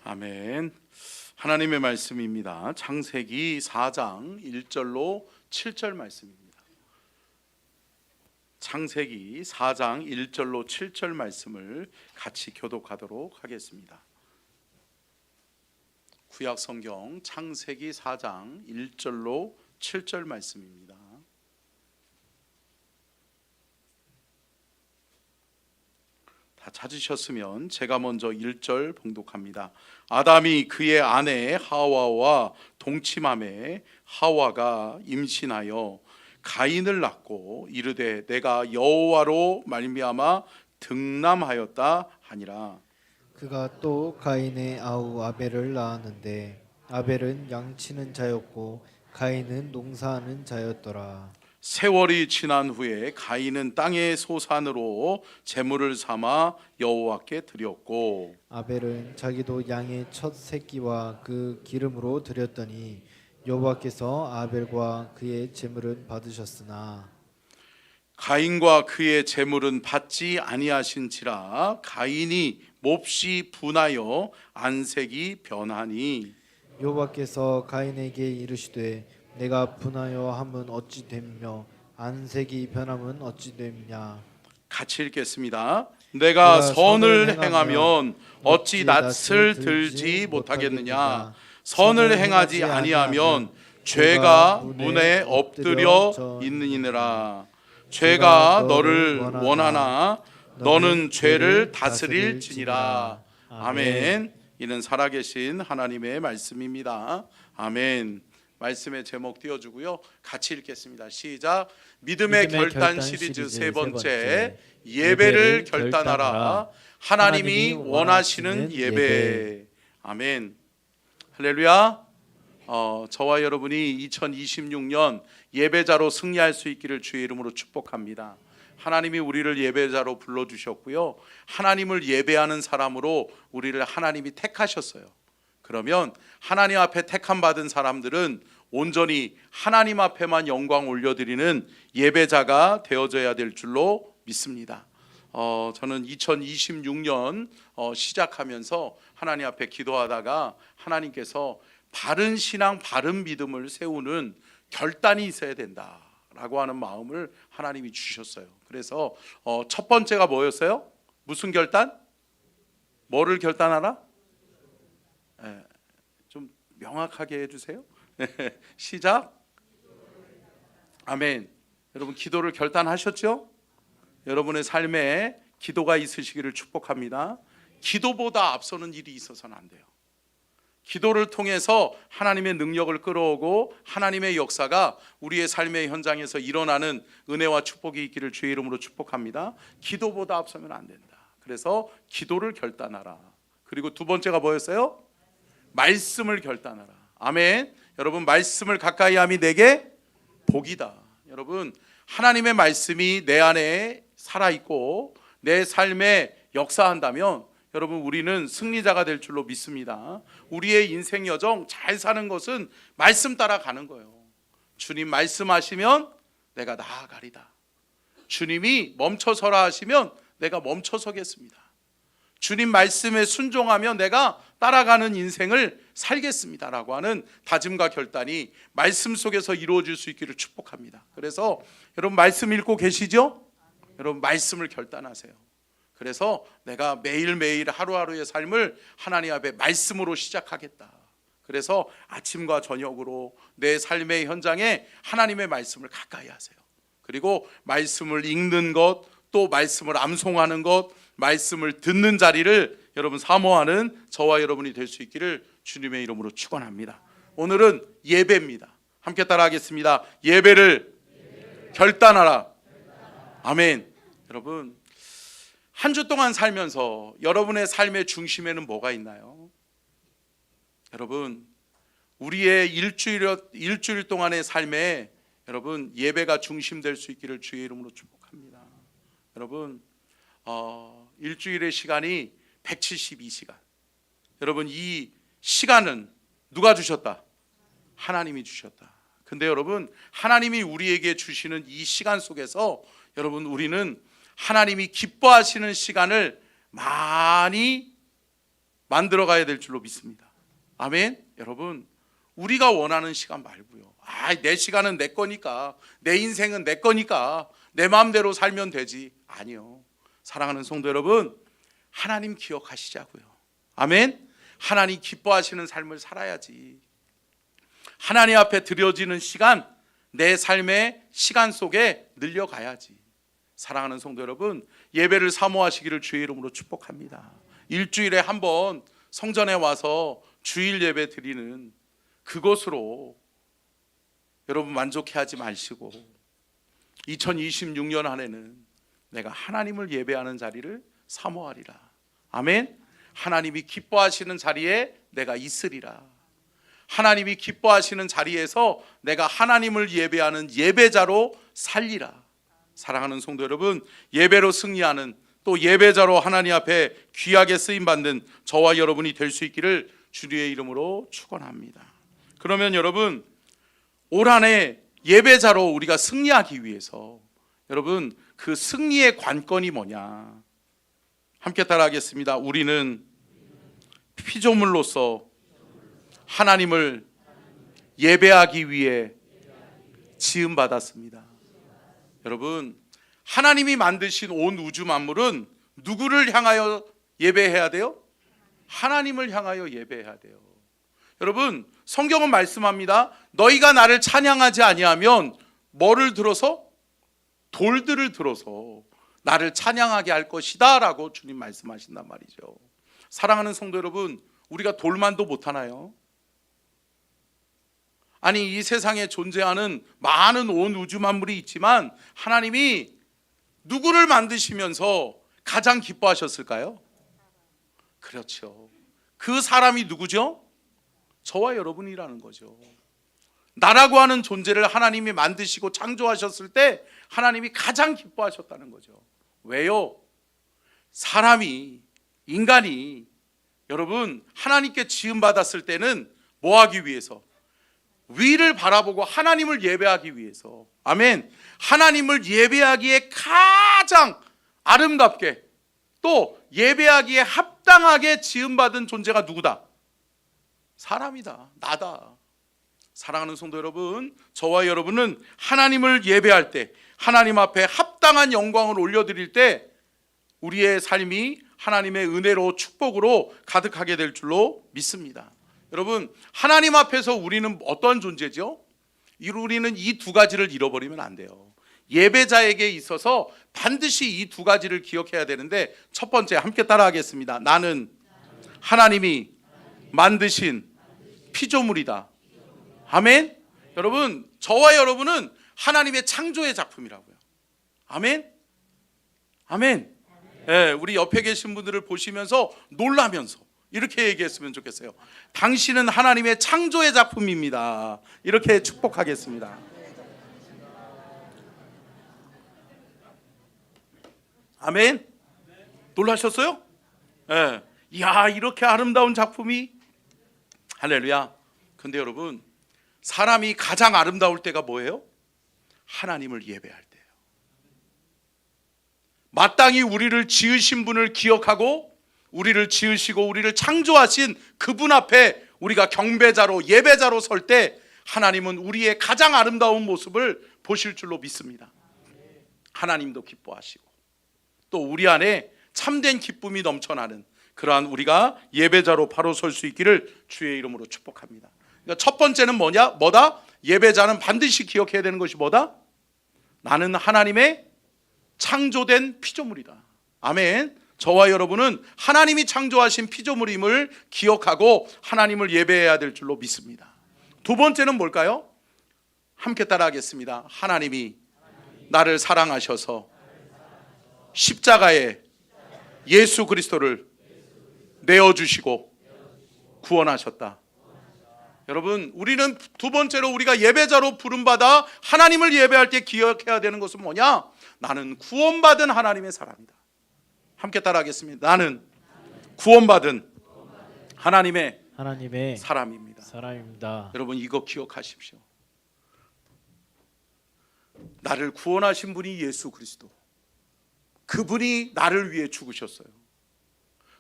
아멘. 하나님의 말씀입니다. 창세기 4장 1절로 7절 말씀입니다. 창세기 4장 1절로 7절 말씀을 같이 교독하도록 하겠습니다. 구약 성경 창세기 4장 1절로 7절 말씀입니다. 다 찾으셨으면 제가 먼저 1절 봉독합니다. 아담이 그의 아내 하와와 동침함에 하와가 임신하여 가인을 낳고 이르되 내가 여호와로 말미암아 등남하였다 하니라. 그가 또 가인의 아우 아벨을 낳았는데 아벨은 양치는 자였고 가인은 농사하는 자였더라. 세월이 지난 후에 가인은 땅의 소산으로 제물을 삼아 여호와께 드렸고 아벨은 자기도 양의 첫 새끼와 그 기름으로 드렸더니 여호와께서 아벨과 그의 제물은 받으셨으나 가인과 그의 제물은 받지 아니하신지라 가인이 몹시 분하여 안색이 변하니 여호와께서 가인에게 이르시되 내가 분하여 함은 어찌 되며 안색이 변함은 어찌 되냐. 같이 읽겠습니다. 내가 선을 행하면 어찌 낯을 들지 못하겠느냐. 선을 행하지 아니하면 죄가 문에 엎드려 있느니라. 죄가 너를 원하나 너는 죄를 다스릴지니라. 아멘. 이는 살아계신 하나님의 말씀입니다. 아멘. 말씀의 제목 띄워주고요. 같이 읽겠습니다. 시작. 믿음의 결단 시리즈 세 번째, 예배를 결단하라. 하나님이 원하시는 예배. 아멘. 할렐루야. 저와 여러분이 2026년 예배자로 승리할 수 있기를 주의 이름으로 축복합니다. 하나님이 우리를 예배자로 불러주셨고요, 하나님을 예배하는 사람으로 우리를 하나님이 택하셨어요. 그러면 하나님 앞에 택함 받은 사람들은 온전히 하나님 앞에만 영광 올려드리는 예배자가 되어져야 될 줄로 믿습니다. 저는 2026년 시작하면서 하나님 앞에 기도하다가 하나님께서 바른 신앙, 바른 믿음을 세우는 결단이 있어야 된다라고 하는 마음을 하나님이 주셨어요. 그래서 첫 번째가 뭐였어요? 무슨 결단? 뭐를 결단하라? 좀 명확하게 해주세요. 시작. 아멘. 여러분 기도를 결단하셨죠? 여러분의 삶에 기도가 있으시기를 축복합니다. 기도보다 앞서는 일이 있어서는 안 돼요. 기도를 통해서 하나님의 능력을 끌어오고 하나님의 역사가 우리의 삶의 현장에서 일어나는 은혜와 축복이 있기를 주의 이름으로 축복합니다. 기도보다 앞서면 안 된다. 그래서 기도를 결단하라. 그리고 두 번째가 뭐였어요? 말씀을 결단하라. 아멘. 여러분 말씀을 가까이 함이 내게 복이다. 여러분 하나님의 말씀이 내 안에 살아있고 내 삶에 역사한다면 여러분 우리는 승리자가 될 줄로 믿습니다. 우리의 인생 여정 잘 사는 것은 말씀 따라 가는 거예요. 주님 말씀하시면 내가 나아가리다. 주님이 멈춰서라 하시면 내가 멈춰서겠습니다. 주님 말씀에 순종하며 내가 따라가는 인생을 살겠습니다라고 하는 다짐과 결단이 말씀 속에서 이루어질 수 있기를 축복합니다. 그래서 여러분 말씀 읽고 계시죠? 여러분 말씀을 결단하세요. 그래서 내가 매일매일 하루하루의 삶을 하나님 앞에 말씀으로 시작하겠다. 그래서 아침과 저녁으로 내 삶의 현장에 하나님의 말씀을 가까이 하세요. 그리고 말씀을 읽는 것, 또 말씀을 암송하는 것, 말씀을 듣는 자리를 여러분 사모하는 저와 여러분이 될 수 있기를 주님의 이름으로 축원합니다. 오늘은 예배입니다. 함께 따라하겠습니다. 예배를 결단하라. 아멘. 여러분 한 주 동안 살면서 여러분의 삶의 중심에는 뭐가 있나요? 여러분 우리의 일주일 동안의 삶에 여러분 예배가 중심될 수 있기를 주의 이름으로 축복합니다. 여러분 일주일의 시간이 172시간. 여러분 이 시간은 누가 주셨다? 하나님이 주셨다. 근데 여러분 하나님이 우리에게 주시는 이 시간 속에서 여러분 우리는 하나님이 기뻐하시는 시간을 많이 만들어 가야 될 줄로 믿습니다. 아멘. 여러분, 우리가 원하는 시간 말고요. 내 시간은 내 거니까, 내 인생은 내 거니까 내 마음대로 살면 되지. 아니요. 사랑하는 성도 여러분, 하나님 기억하시자고요. 아멘. 하나님 기뻐하시는 삶을 살아야지. 하나님 앞에 드려지는 시간, 내 삶의 시간 속에 늘려가야지. 사랑하는 성도 여러분, 예배를 사모하시기를 주의 이름으로 축복합니다. 일주일에 한 번 성전에 와서 주일 예배 드리는 그것으로 여러분 만족해하지 마시고 2026년 안에는 내가 하나님을 예배하는 자리를 사모하리라. 아멘. 하나님이 기뻐하시는 자리에 내가 있으리라. 하나님이 기뻐하시는 자리에서 내가 하나님을 예배하는 예배자로 살리라. 사랑하는 성도 여러분, 예배로 승리하는, 또 예배자로 하나님 앞에 귀하게 쓰임받는 저와 여러분이 될 수 있기를 주의 이름으로 축원합니다. 그러면 여러분, 올 한 해 예배자로 우리가 승리하기 위해서 여러분, 그 승리의 관건이 뭐냐? 함께 따라하겠습니다. 우리는 피조물로서 하나님을 예배하기 위해 지음받았습니다. 여러분, 하나님이 만드신 온 우주 만물은 누구를 향하여 예배해야 돼요? 하나님을 향하여 예배해야 돼요. 여러분, 성경은 말씀합니다. 너희가 나를 찬양하지 아니하면 뭐를 들어서? 돌들을 들어서 나를 찬양하게 할 것이다 라고 주님 말씀하신단 말이죠. 사랑하는 성도 여러분, 우리가 돌만도 못하나요? 아니, 이 세상에 존재하는 많은 온 우주 만물이 있지만 하나님이 누구를 만드시면서 가장 기뻐하셨을까요? 그렇죠. 그 사람이 누구죠? 저와 여러분이라는 거죠. 나라고 하는 존재를 하나님이 만드시고 창조하셨을 때 하나님이 가장 기뻐하셨다는 거죠. 왜요? 사람이, 인간이 여러분 하나님께 지음받았을 때는 뭐 하기 위해서? 위를 바라보고 하나님을 예배하기 위해서. 아멘. 하나님을 예배하기에 가장 아름답게, 또 예배하기에 합당하게 지음받은 존재가 누구다? 사람이다. 나다. 사랑하는 성도 여러분, 저와 여러분은 하나님을 예배할 때, 하나님 앞에 합당한 영광을 올려드릴 때 우리의 삶이 하나님의 은혜로 축복으로 가득하게 될 줄로 믿습니다. 여러분, 하나님 앞에서 우리는 어떤 존재죠? 우리는 이 두 가지를 잃어버리면 안 돼요. 예배자에게 있어서 반드시 이 두 가지를 기억해야 되는데, 첫 번째 함께 따라하겠습니다. 나는 하나님이 만드신 피조물이다. 아멘. 여러분, 저와 여러분은 하나님의 창조의 작품이라고요. 아멘. 아멘. 네, 우리 옆에 계신 분들을 보시면서 놀라면서 이렇게 얘기했으면 좋겠어요. 당신은 하나님의 창조의 작품입니다. 이렇게 축복하겠습니다. 아멘. 놀라셨어요? 네. 이야, 이렇게 아름다운 작품이. 할렐루야. 근데 여러분, 사람이 가장 아름다울 때가 뭐예요? 하나님을 예배할 때예요. 마땅히 우리를 지으신 분을 기억하고 우리를 지으시고 우리를 창조하신 그분 앞에 우리가 경배자로, 예배자로 설 때 하나님은 우리의 가장 아름다운 모습을 보실 줄로 믿습니다. 하나님도 기뻐하시고 또 우리 안에 참된 기쁨이 넘쳐나는 그러한 우리가 예배자로 바로 설 수 있기를 주의 이름으로 축복합니다. 그러니까 첫 번째는 뭐다? 예배자는 반드시 기억해야 되는 것이 뭐다? 나는 하나님의 창조된 피조물이다. 아멘. 저와 여러분은 하나님이 창조하신 피조물임을 기억하고 하나님을 예배해야 될 줄로 믿습니다. 두 번째는 뭘까요? 함께 따라하겠습니다. 하나님이 나를 사랑하셔서 십자가에 예수 그리스도를 내어주시고 구원하셨다. 여러분, 우리는 두 번째로 우리가 예배자로 부름받아 하나님을 예배할 때 기억해야 되는 것은 뭐냐? 나는 구원받은 하나님의 사람이다. 함께 따라하겠습니다. 나는 구원받은 하나님의 사람입니다. 여러분, 이거 기억하십시오. 나를 구원하신 분이 예수 그리스도. 그분이 나를 위해 죽으셨어요.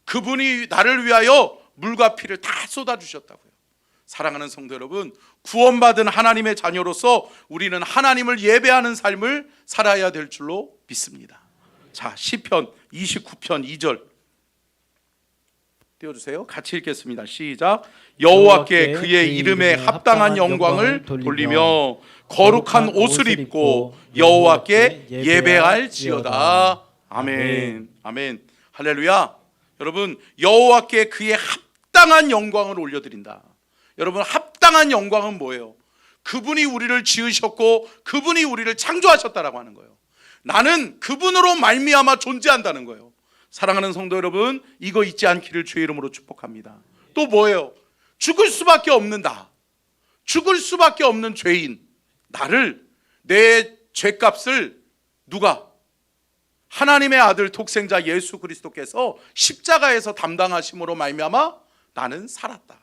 그분이 나를 위하여 물과 피를 다 쏟아주셨다고요. 사랑하는 성도 여러분, 구원받은 하나님의 자녀로서 우리는 하나님을 예배하는 삶을 살아야 될 줄로 믿습니다. 자, 시편 29편 2절 띄워주세요. 같이 읽겠습니다. 시작. 여호와께 그의 이름에 합당한 영광을 돌리며 거룩한 옷을 입고 여호와께 예배할지어다. 아멘. 아멘. 할렐루야. 여러분, 여호와께 그의 합당한 영광을 올려드린다. 여러분, 합당한 영광은 뭐예요? 그분이 우리를 지으셨고 그분이 우리를 창조하셨다라고 하는 거예요. 나는 그분으로 말미암아 존재한다는 거예요. 사랑하는 성도 여러분, 이거 잊지 않기를 주의 이름으로 축복합니다. 또 뭐예요? 죽을 수밖에 없는 나, 죽을 수밖에 없는 죄인 나를, 내 죄값을 누가? 하나님의 아들 독생자 예수 그리스도께서 십자가에서 담당하심으로 말미암아 나는 살았다.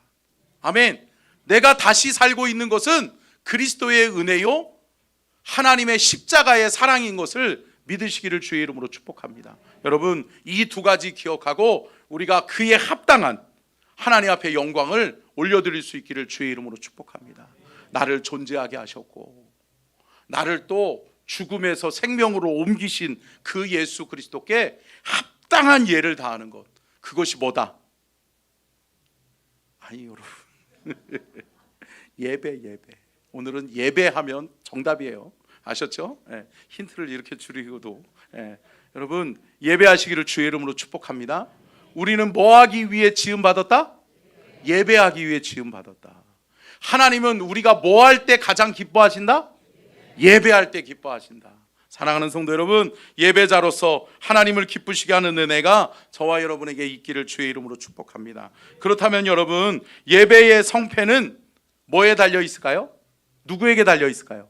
아멘. 내가 다시 살고 있는 것은 그리스도의 은혜요 하나님의 십자가의 사랑인 것을 믿으시기를 주의 이름으로 축복합니다. 여러분, 이 두 가지 기억하고 우리가 그에 합당한 하나님 앞에 영광을 올려드릴 수 있기를 주의 이름으로 축복합니다. 나를 존재하게 하셨고 나를 또 죽음에서 생명으로 옮기신 그 예수 그리스도께 합당한 예를 다하는 것, 그것이 뭐다? 아니 여러분, 예배. 오늘은 예배하면 정답이에요. 아셨죠? 예, 힌트를 이렇게 줄이고도 여러분, 예배하시기를 주의 이름으로 축복합니다. 우리는 뭐 하기 위해 지음 받았다? 예배하기 위해 지음 받았다. 하나님은 우리가 뭐 할 때 가장 기뻐하신다? 예배할 때 기뻐하신다. 사랑하는 성도 여러분, 예배자로서 하나님을 기쁘시게 하는 은혜가 저와 여러분에게 있기를 주의 이름으로 축복합니다. 그렇다면 여러분, 예배의 성패는 뭐에 달려 있을까요? 누구에게 달려 있을까요?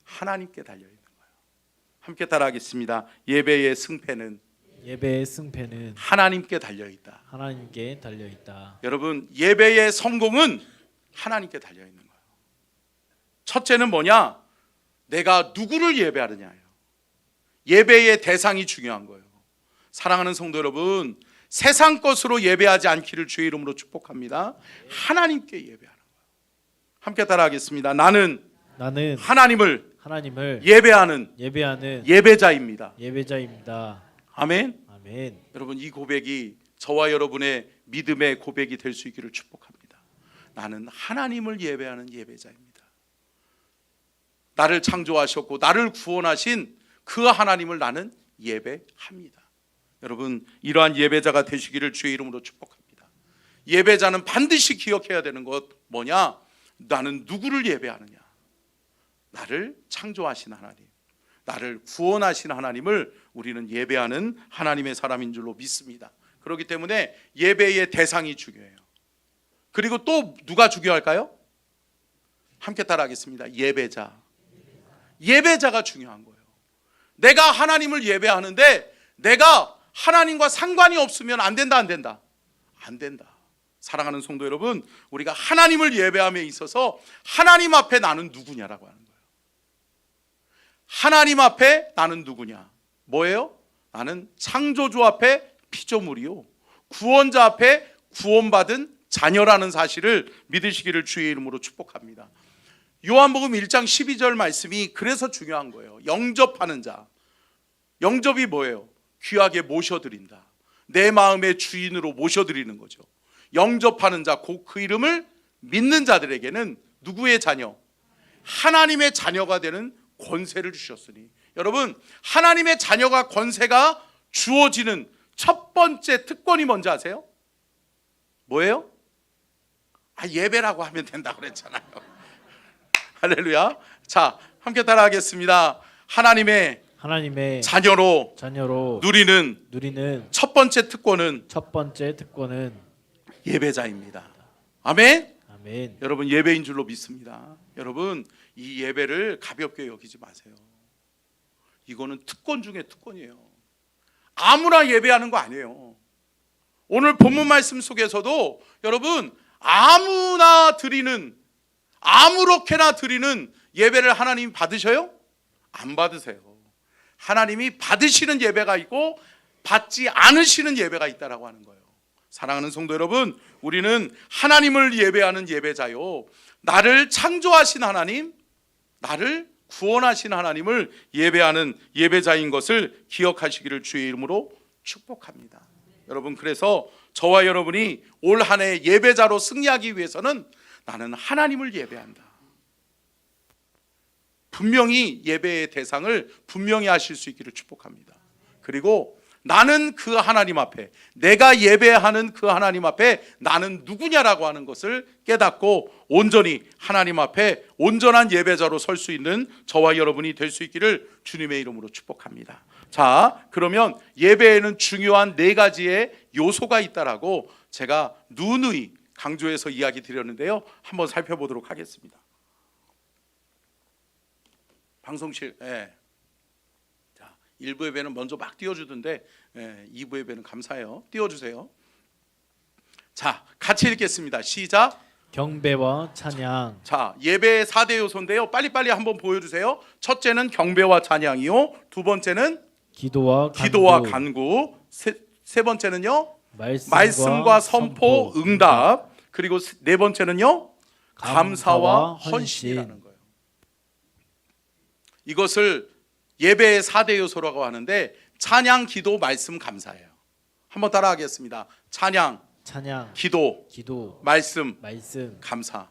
하나님께 달려 있는 거예요. 함께 따라하겠습니다. 예배의 승패는 하나님께 달려 있다. 하나님께 달려 있다. 여러분, 예배의 성공은 하나님께 달려 있는 거예요. 첫째는 뭐냐? 내가 누구를 예배하느냐예요. 예배의 대상이 중요한 거예요. 사랑하는 성도 여러분, 세상 것으로 예배하지 않기를 주의 이름으로 축복합니다. 하나님께 예배하는 거예요. 함께 따라하겠습니다. 나는 하나님을 예배하는 예배자입니다. 아멘. 여러분, 이 고백이 저와 여러분의 믿음의 고백이 될 수 있기를 축복합니다. 나는 하나님을 예배하는 예배자입니다. 나를 창조하셨고 나를 구원하신 그 하나님을 나는 예배합니다. 여러분, 이러한 예배자가 되시기를 주의 이름으로 축복합니다. 예배자는 반드시 기억해야 되는 것 뭐냐? 나는 누구를 예배하느냐? 나를 창조하신 하나님, 나를 구원하신 하나님을 우리는 예배하는 하나님의 사람인 줄로 믿습니다. 그렇기 때문에 예배의 대상이 중요해요. 그리고 또 누가 중요할까요? 함께 따라하겠습니다. 예배자가 중요한 거예요. 내가 하나님을 예배하는데 내가 하나님과 상관이 없으면 안 된다. 안 된다. 사랑하는 성도 여러분, 우리가 하나님을 예배함에 있어서 하나님 앞에 나는 누구냐라고 하는 거예요. 하나님 앞에 나는 누구냐? 뭐예요? 나는 창조주 앞에 피조물이요, 구원자 앞에 구원받은 자녀라는 사실을 믿으시기를 주의 이름으로 축복합니다. 요한복음 1장 12절 말씀이 그래서 중요한 거예요. 영접하는 자. 영접이 뭐예요? 귀하게 모셔드린다. 내 마음의 주인으로 모셔드리는 거죠. 영접하는 자, 곧 그 이름을 믿는 자들에게는 누구의 자녀? 하나님의 자녀가 되는 권세를 주셨으니, 여러분, 하나님의 자녀가 권세가 주어지는 첫 번째 특권이 뭔지 아세요? 뭐예요? 예배라고 하면 된다고 그랬잖아요. 할렐루야. 자, 함께 따라하겠습니다. 하나님의 자녀로 누리는 첫 번째 특권은 예배자입니다. 아멘. 여러분, 예배인 줄로 믿습니다. 여러분, 이 예배를 가볍게 여기지 마세요. 이거는 특권 중에 특권이에요. 아무나 예배하는 거 아니에요. 오늘 본문 말씀 속에서도 여러분, 아무렇게나 드리는 예배를 하나님이 받으셔요? 안 받으세요. 하나님이 받으시는 예배가 있고 받지 않으시는 예배가 있다라고 하는 거예요. 사랑하는 성도 여러분, 우리는 하나님을 예배하는 예배자요, 나를 창조하신 하나님, 나를 구원하신 하나님을 예배하는 예배자인 것을 기억하시기를 주의 이름으로 축복합니다. 여러분, 그래서 저와 여러분이 올 한 해 예배자로 승리하기 위해서는 나는 하나님을 예배한다, 분명히 예배의 대상을 분명히 하실 수 있기를 축복합니다. 그리고 나는 그 하나님 앞에, 내가 예배하는 그 하나님 앞에 나는 누구냐라고 하는 것을 깨닫고 온전히 하나님 앞에 온전한 예배자로 설 수 있는 저와 여러분이 될 수 있기를 주님의 이름으로 축복합니다. 자, 그러면 예배에는 중요한 4가지의 요소가 있다라고 제가 누누이 강조해서 이야기 드렸는데요, 한번 살펴보도록 하겠습니다. 방송실, 자, 1부 예배는 먼저 막 띄워주던데 2부 예배는 감사해요. 띄워주세요. 자, 같이 읽겠습니다. 시작. 경배와 찬양. 자, 예배의 4대 요소인데요, 빨리빨리 한번 보여주세요. 첫째는 경배와 찬양이요, 두 번째는 기도와 간구, 세 번째는요 말씀과 선포, 응답, 그리고 네 번째는요 감사와 헌신이라는 거예요. 이것을 예배의 4대 요소라고 하는데, 찬양, 기도, 말씀, 감사예요. 한번 따라하겠습니다. 찬양, 기도, 말씀, 감사.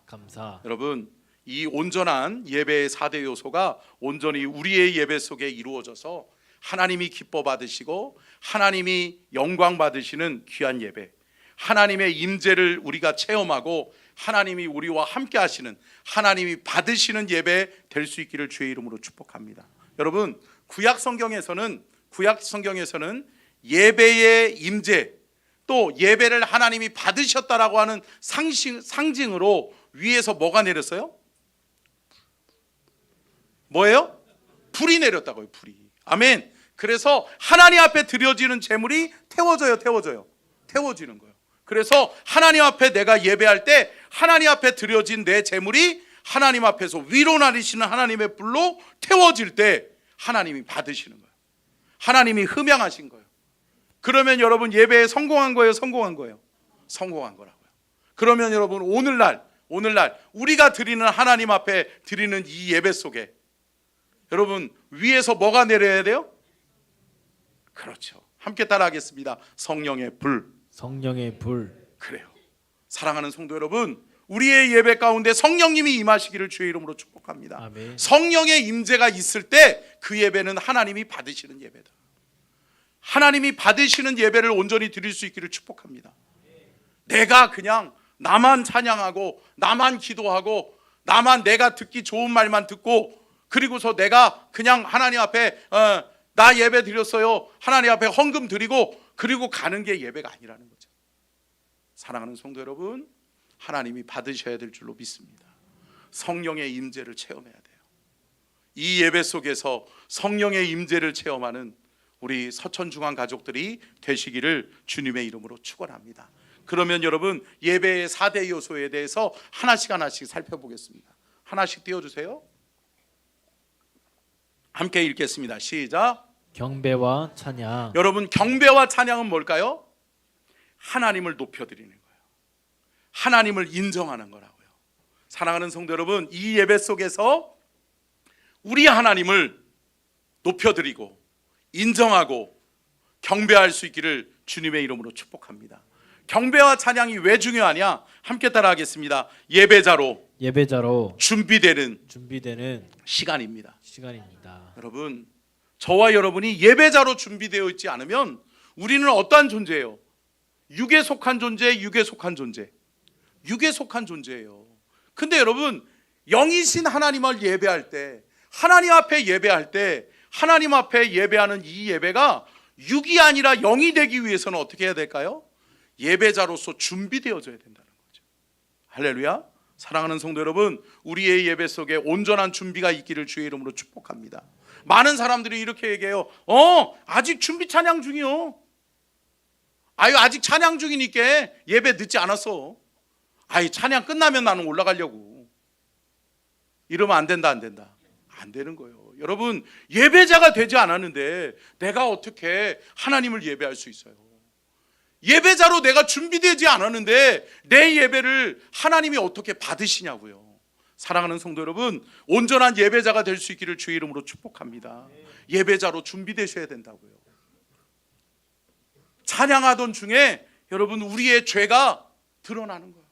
여러분, 이 온전한 예배의 4대 요소가 온전히 우리의 예배 속에 이루어져서 하나님이 기뻐 받으시고 하나님이 영광 받으시는 귀한 예배, 하나님의 임재를 우리가 체험하고 하나님이 우리와 함께 하시는, 하나님이 받으시는 예배 될 수 있기를 주의 이름으로 축복합니다. 여러분, 구약 성경에서는 예배의 임재, 또 예배를 하나님이 받으셨다라고 하는 상징으로 위에서 뭐가 내렸어요? 뭐예요? 불이 내렸다고요. 불이. 아멘. 그래서 하나님 앞에 드려지는 제물이 태워지는 거예요. 그래서 하나님 앞에 내가 예배할 때 하나님 앞에 드려진 내 제물이 하나님 앞에서 위로 나리시는 하나님의 불로 태워질 때 하나님이 받으시는 거예요. 하나님이 흠양하신 거예요. 그러면 여러분, 예배에 성공한 거예요, 성공한 거라고요. 그러면 여러분, 오늘날 우리가 드리는, 하나님 앞에 드리는 이 예배 속에 여러분, 위에서 뭐가 내려야 돼요? 그렇죠. 함께 따라하겠습니다. 성령의 불. 그래요. 사랑하는 성도 여러분, 우리의 예배 가운데 성령님이 임하시기를 주의 이름으로 축복합니다. 아멘. 성령의 임재가 있을 때 그 예배는 하나님이 받으시는 예배다. 하나님이 받으시는 예배를 온전히 드릴 수 있기를 축복합니다. 내가 그냥 나만 찬양하고 나만 기도하고 나만 내가 듣기 좋은 말만 듣고, 그리고서 내가 그냥 하나님 앞에 나 예배 드렸어요, 하나님 앞에 헌금 드리고 그리고 가는 게 예배가 아니라는 거죠. 사랑하는 성도 여러분, 하나님이 받으셔야 될 줄로 믿습니다. 성령의 임재를 체험해야 돼요. 이 예배 속에서 성령의 임재를 체험하는 우리 서천중앙 가족들이 되시기를 주님의 이름으로 축원합니다. 그러면 여러분, 예배의 4대 요소에 대해서 하나씩 살펴보겠습니다. 하나씩 띄워주세요. 함께 읽겠습니다. 시작. 경배와 찬양. 여러분, 경배와 찬양은 뭘까요? 하나님을 높여드리는 거예요. 하나님을 인정하는 거라고요. 사랑하는 성도 여러분, 이 예배 속에서 우리 하나님을 높여드리고 인정하고 경배할 수 있기를 주님의 이름으로 축복합니다. 경배와 찬양이 왜 중요하냐? 함께 따라하겠습니다. 예배자로 준비되는 시간입니다. 여러분, 저와 여러분이 예배자로 준비되어 있지 않으면 우리는 어떠한 존재예요? 육에 속한 존재예요. 근데 여러분, 영이신 하나님을 예배할 때, 하나님 앞에 예배하는 이 예배가 육이 아니라 영이 되기 위해서는 어떻게 해야 될까요? 예배자로서 준비되어져야 된다는 거죠. 할렐루야. 사랑하는 성도 여러분, 우리의 예배 속에 온전한 준비가 있기를 주의 이름으로 축복합니다. 많은 사람들이 이렇게 얘기해요. 아직 준비 찬양 중이요. 아직 찬양 중이니까 예배 늦지 않았어. 찬양 끝나면 나는 올라가려고. 이러면 안 된다. 안 되는 거예요. 여러분, 예배자가 되지 않았는데 내가 어떻게 하나님을 예배할 수 있어요? 예배자로 내가 준비되지 않았는데 내 예배를 하나님이 어떻게 받으시냐고요. 사랑하는 성도 여러분, 온전한 예배자가 될 수 있기를 주의 이름으로 축복합니다. 예배자로 준비되셔야 된다고요. 찬양하던 중에 여러분, 우리의 죄가 드러나는 거예요.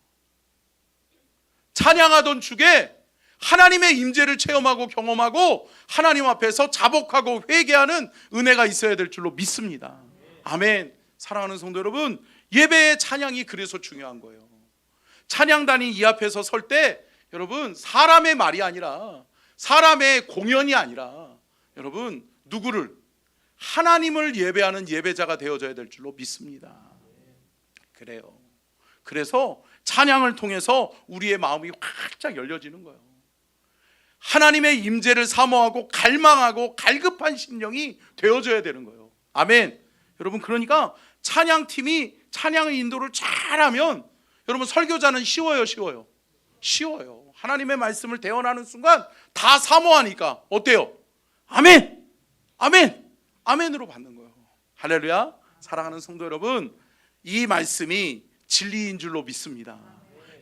찬양하던 중에 하나님의 임재를 체험하고 경험하고 하나님 앞에서 자복하고 회개하는 은혜가 있어야 될 줄로 믿습니다. 아멘. 사랑하는 성도 여러분, 예배의 찬양이 그래서 중요한 거예요. 찬양단이 이 앞에서 설 때 여러분, 사람의 말이 아니라, 사람의 공연이 아니라 여러분, 누구를? 하나님을 예배하는 예배자가 되어져야 될 줄로 믿습니다. 그래요. 그래서 찬양을 통해서 우리의 마음이 활짝 열려지는 거예요. 하나님의 임재를 사모하고 갈망하고 갈급한 심령이 되어져야 되는 거예요. 아멘. 여러분, 그러니까 찬양팀이 찬양의 인도를 잘하면 여러분, 설교자는 쉬워요, 쉬워요? 쉬워요. 하나님의 말씀을 대언하는 순간 다 사모하니까 어때요? 아멘, 아멘, 아멘으로 받는 거예요. 할렐루야. 사랑하는 성도 여러분, 이 말씀이 진리인 줄로 믿습니다.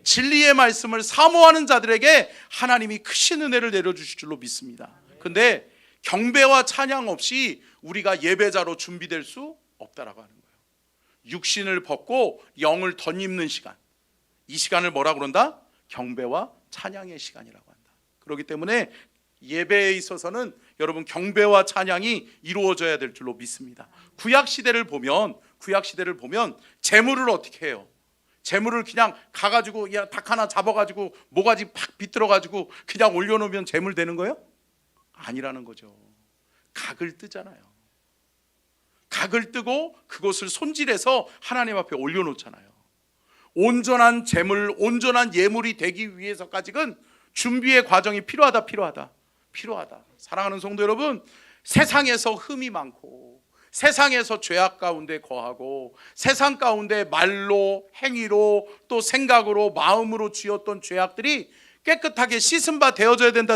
진리의 말씀을 사모하는 자들에게 하나님이 크신 은혜를 내려주실 줄로 믿습니다. 근데 경배와 찬양 없이 우리가 예배자로 준비될 수 없다라고 하는 거예요. 육신을 벗고 영을 덧입는 시간, 이 시간을 뭐라 그런다? 경배와 찬양의 시간이라고 한다. 그렇기 때문에 예배에 있어서는 여러분, 경배와 찬양이 이루어져야 될 줄로 믿습니다. 구약 시대를 보면 재물을 어떻게 해요? 재물을 그냥 가가지고 닭 하나 잡아가지고 모가지 팍 비틀어가지고 그냥 올려놓으면 재물 되는 거예요? 아니라는 거죠. 각을 뜨잖아요. 각을 뜨고 그것을 손질해서 하나님 앞에 올려놓잖아요. 온전한 재물, 온전한 예물이 되기 위해서까지는 준비의 과정이 필요하다. 사랑하는 성도 여러분, 세상에서 흠이 많고 세상에서 죄악 가운데 거하고 세상 가운데 말로, 행위로, 또 생각으로, 마음으로 지었던 죄악들이 깨끗하게 씻은 바 되어져야 되는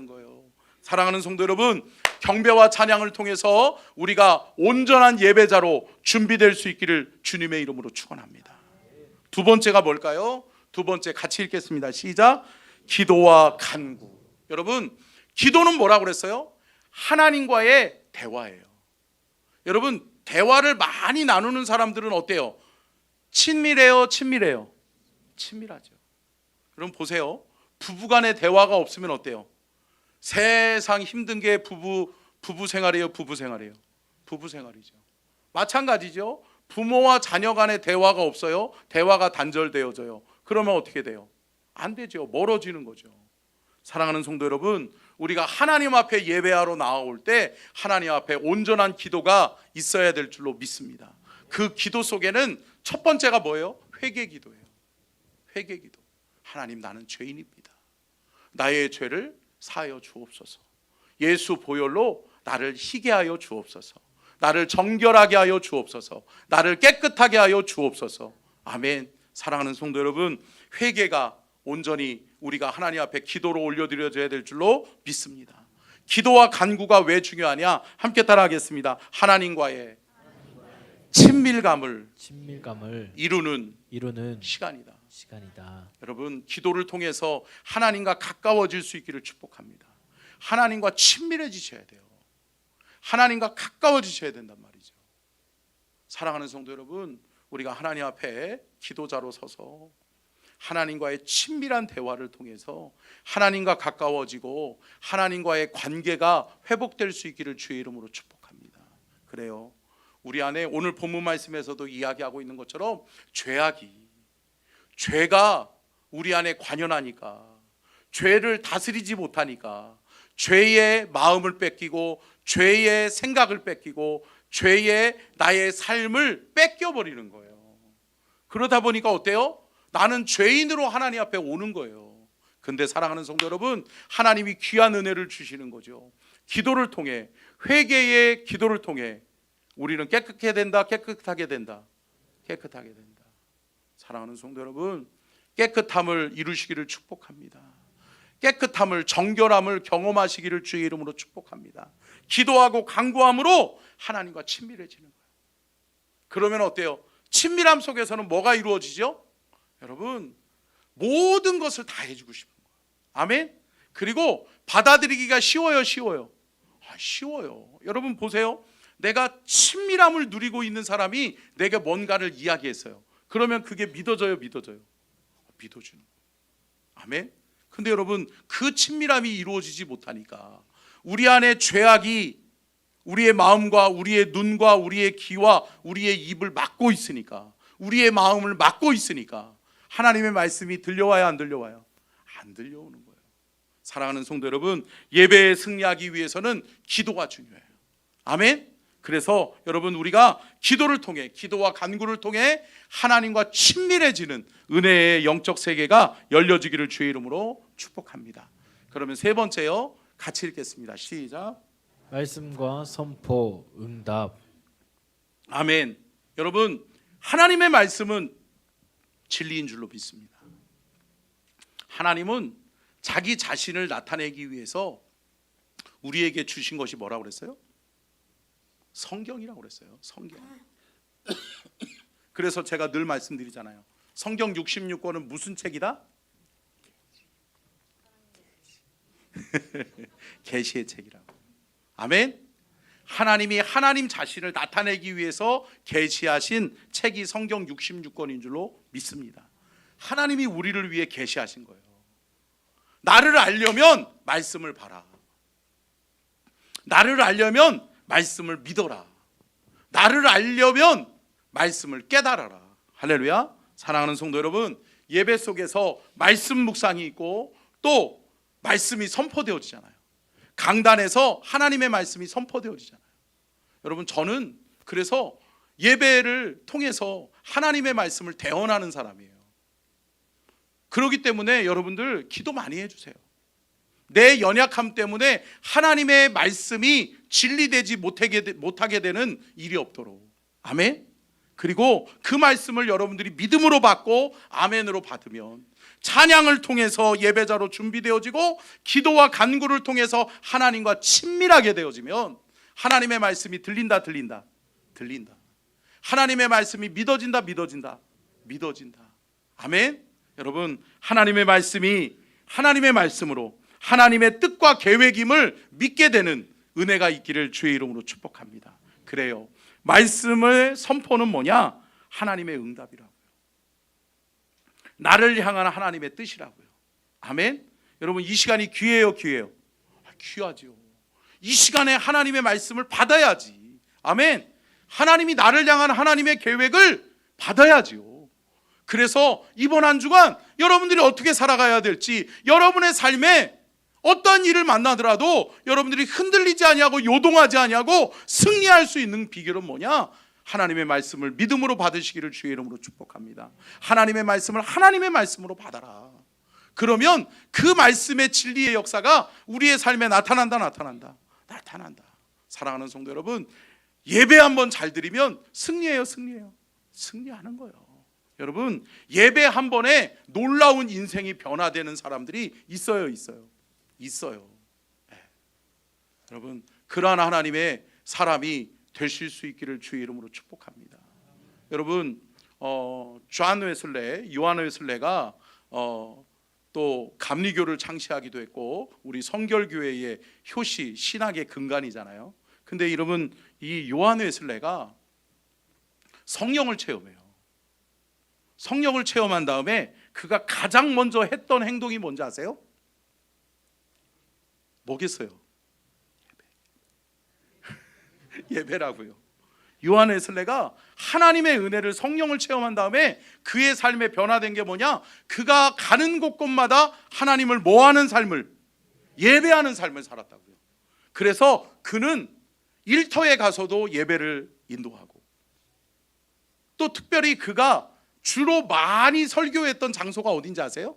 거예요. 사랑하는 성도 여러분, 경배와 찬양을 통해서 우리가 온전한 예배자로 준비될 수 있기를 주님의 이름으로 축원합니다. 두 번째가 뭘까요? 두 번째 같이 읽겠습니다. 시작. 기도와 간구. 여러분, 기도는 뭐라고 그랬어요? 하나님과의 대화예요. 여러분, 대화를 많이 나누는 사람들은 어때요? 친밀해요, 친밀해요? 친밀하죠. 여러분 보세요. 부부간의 대화가 없으면 어때요? 세상 힘든 게 부부 생활이에요, 부부 생활이죠. 마찬가지죠. 부모와 자녀 간의 대화가 없어요. 대화가 단절되어져요. 그러면 어떻게 돼요? 안 되죠. 멀어지는 거죠. 사랑하는 성도 여러분, 우리가 하나님 앞에 예배하러 나올 때 하나님 앞에 온전한 기도가 있어야 될 줄로 믿습니다. 그 기도 속에는 첫 번째가 뭐예요? 회개기도예요. 회개기도. 하나님, 나는 죄인입니다. 나의 죄를 사하여 주옵소서. 예수 보혈로 나를 희게 하여 주옵소서. 나를 정결하게 하여 주옵소서. 나를 깨끗하게 하여 주옵소서. 아멘. 사랑하는 성도 여러분, 회개가 온전히 우리가 하나님 앞에 기도로 올려드려져야 될 줄로 믿습니다. 기도와 간구가 왜 중요하냐? 함께 따라하겠습니다. 하나님과의 친밀감을 이루는 시간이다. 여러분, 기도를 통해서 하나님과 가까워질 수 있기를 축복합니다. 하나님과 친밀해지셔야 돼요. 하나님과 가까워지셔야 된단 말이죠. 사랑하는 성도 여러분, 우리가 하나님 앞에 기도자로 서서 하나님과의 친밀한 대화를 통해서 하나님과 가까워지고 하나님과의 관계가 회복될 수 있기를 주의 이름으로 축복합니다. 그래요. 우리 안에 오늘 본문 말씀에서도 이야기하고 있는 것처럼 죄가 우리 안에 관연하니까, 죄를 다스리지 못하니까 죄의 마음을 뺏기고 죄의 생각을 뺏기고 죄의 나의 삶을 뺏겨버리는 거예요. 그러다 보니까 어때요? 나는 죄인으로 하나님 앞에 오는 거예요. 근데 사랑하는 성도 여러분, 하나님이 귀한 은혜를 주시는 거죠. 기도를 통해, 회개의 기도를 통해 우리는 깨끗하게 된다. 사랑하는 성도 여러분, 깨끗함을 이루시기를 축복합니다. 깨끗함을, 정결함을 경험하시기를 주의 이름으로 축복합니다. 기도하고 간구함으로 하나님과 친밀해지는 거예요. 그러면 어때요? 친밀함 속에서는 뭐가 이루어지죠? 여러분, 모든 것을 다 해주고 싶은 거예요. 아멘. 그리고 받아들이기가 쉬워요, 쉬워요? 쉬워요. 여러분 보세요. 내가 친밀함을 누리고 있는 사람이 내게 뭔가를 이야기했어요. 그러면 그게 믿어져요, 믿어져요? 믿어지는 거예요. 아멘. 근데 여러분, 그 친밀함이 이루어지지 못하니까 우리 안에 죄악이 우리의 마음과 우리의 눈과 우리의 귀와 우리의 입을 막고 있으니까, 우리의 마음을 막고 있으니까 하나님의 말씀이 들려와야 안 들려와요? 안 들려오는 거예요. 사랑하는 성도 여러분, 예배에 승리하기 위해서는 기도가 중요해요. 아멘. 그래서 여러분, 우리가 기도를 통해, 기도와 간구를 통해 하나님과 친밀해지는 은혜의 영적 세계가 열려지기를 주의 이름으로 축복합니다. 그러면 세 번째요, 같이 읽겠습니다. 시작. 말씀과 선포, 응답. 아멘. 여러분, 하나님의 말씀은 진리인 줄로 믿습니다. 하나님은 자기 자신을 나타내기 위해서 우리에게 주신 것이 뭐라고 그랬어요? 성경이라고 그랬어요. 성경. 그래서 제가 늘 말씀드리잖아요. 성경 66권은 무슨 책이다? 계시의 책이라고. 아멘. 하나님이 하나님 자신을 나타내기 위해서 계시하신 책이 성경 66권인 줄로 믿습니다. 하나님이 우리를 위해 계시하신 거예요. 나를 알려면 말씀을 봐라. 나를 알려면 말씀을 믿어라. 나를 알려면 말씀을 깨달아라. 할렐루야. 사랑하는 성도 여러분, 예배 속에서 말씀 묵상이 있고 또 말씀이 선포되어지잖아요. 강단에서 하나님의 말씀이 선포되어지잖아요. 여러분, 저는 그래서 예배를 통해서 하나님의 말씀을 대언하는 사람이에요. 그렇기 때문에 여러분들 기도 많이 해주세요. 내 연약함 때문에 하나님의 말씀이 진리되지 못하게 되는 일이 없도록. 아멘. 그리고 그 말씀을 여러분들이 믿음으로 받고 아멘으로 받으면 찬양을 통해서 예배자로 준비되어지고 기도와 간구를 통해서 하나님과 친밀하게 되어지면 하나님의 말씀이 들린다. 하나님의 말씀이 믿어진다. 아멘. 여러분, 하나님의 말씀이 하나님의 말씀으로 하나님의 뜻과 계획임을 믿게 되는 은혜가 있기를 주의 이름으로 축복합니다. 그래요. 말씀의 선포는 뭐냐? 하나님의 응답이라고요. 나를 향한 하나님의 뜻이라고요. 아멘. 여러분, 이 시간이 귀해요, 귀해요? 귀하죠. 이 시간에 하나님의 말씀을 받아야지. 아멘. 하나님이 나를 향한 하나님의 계획을 받아야지요. 그래서 이번 한 주간 여러분들이 어떻게 살아가야 될지, 여러분의 삶에 어떤 일을 만나더라도 여러분들이 흔들리지 아니하고 요동하지 아니하고 승리할 수 있는 비결은 뭐냐? 하나님의 말씀을 믿음으로 받으시기를 주의 이름으로 축복합니다. 하나님의 말씀을 하나님의 말씀으로 받아라. 그러면 그 말씀의 진리의 역사가 우리의 삶에 나타난다. 사랑하는 성도 여러분, 예배 한번 잘 드리면 승리해요. 승리하는 거예요. 여러분, 예배 한 번에 놀라운 인생이 변화되는 사람들이 있어요. 네. 여러분, 그러한 하나님의 사람이 되실 수 있기를 주의 이름으로 축복합니다. 여러분, 요한 웨슬레가 또 감리교를 창시하기도 했고 우리 성결교회의 효시, 신학의 근간이잖아요. 근데 여러분, 이 요한 웨슬레가 성령을 체험해요. 성령을 체험한 다음에 그가 가장 먼저 했던 행동이 뭔지 아세요? 뭐겠어요? 예배라고요. 요한 웨슬레가 하나님의 은혜를, 성령을 체험한 다음에 그의 삶에 변화된 게 뭐냐? 그가 가는 곳곳마다 하나님을 뭐하는 삶을? 예배하는 삶을 살았다고요. 그래서 그는 일터에 가서도 예배를 인도하고, 또 특별히 그가 주로 많이 설교했던 장소가 어딘지 아세요?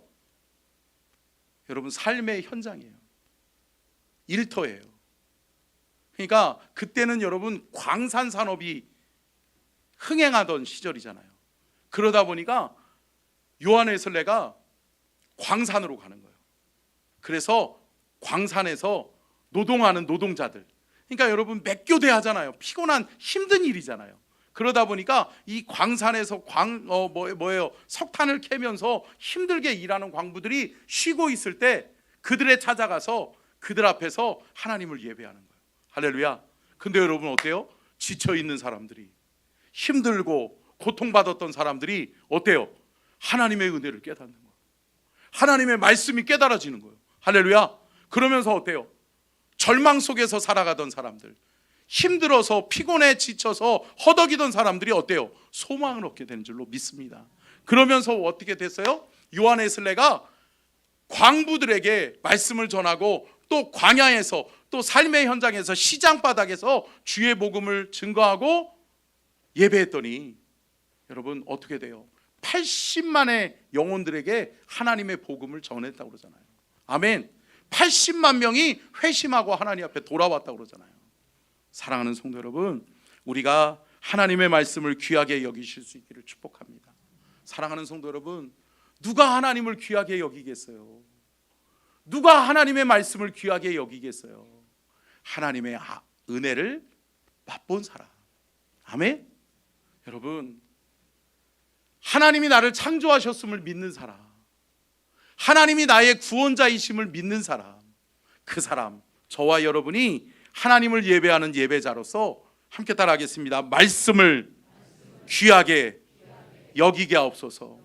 여러분, 삶의 현장이에요. 일터예요. 그러니까 그때는 여러분 광산 산업이 흥행하던 시절이잖아요. 그러다 보니까 요한 웨슬레가 광산으로 가는 거예요. 그래서 광산에서 노동하는 노동자들, 그러니까 여러분 맥교대 하잖아요. 피곤한 힘든 일이잖아요. 그러다 보니까 이 광산에서 석탄을 캐면서 힘들게 일하는 광부들이 쉬고 있을 때 그들에 찾아가서 그들 앞에서 하나님을 예배하는 거예요. 할렐루야. 근데 여러분 어때요? 지쳐 있는 사람들이, 힘들고 고통받았던 사람들이 어때요? 하나님의 은혜를 깨닫는 거예요. 하나님의 말씀이 깨달아지는 거예요. 할렐루야. 그러면서 어때요? 절망 속에서 살아가던 사람들, 힘들어서 피곤해 지쳐서 허덕이던 사람들이 어때요? 소망을 얻게 되는 줄로 믿습니다. 그러면서 어떻게 됐어요? 요한 웨슬레가 광부들에게 말씀을 전하고 또 광야에서 또 삶의 현장에서 시장 바닥에서 주의 복음을 증거하고 예배했더니 여러분 어떻게 돼요? 80만의 영혼들에게 하나님의 복음을 전했다고 그러잖아요. 아멘. 80만 명이 회심하고 하나님 앞에 돌아왔다고 그러잖아요. 사랑하는 성도 여러분, 우리가 하나님의 말씀을 귀하게 여기실 수 있기를 축복합니다. 사랑하는 성도 여러분, 누가 하나님을 귀하게 여기겠어요? 누가 하나님의 말씀을 귀하게 여기겠어요? 하나님의 은혜를 맛본 사람. 아멘. 여러분, 하나님이 나를 창조하셨음을 믿는 사람, 하나님이 나의 구원자이심을 믿는 사람, 그 사람, 저와 여러분이 하나님을 예배하는 예배자로서 함께 따라하겠습니다. 말씀을 귀하게 여기게 하옵소서.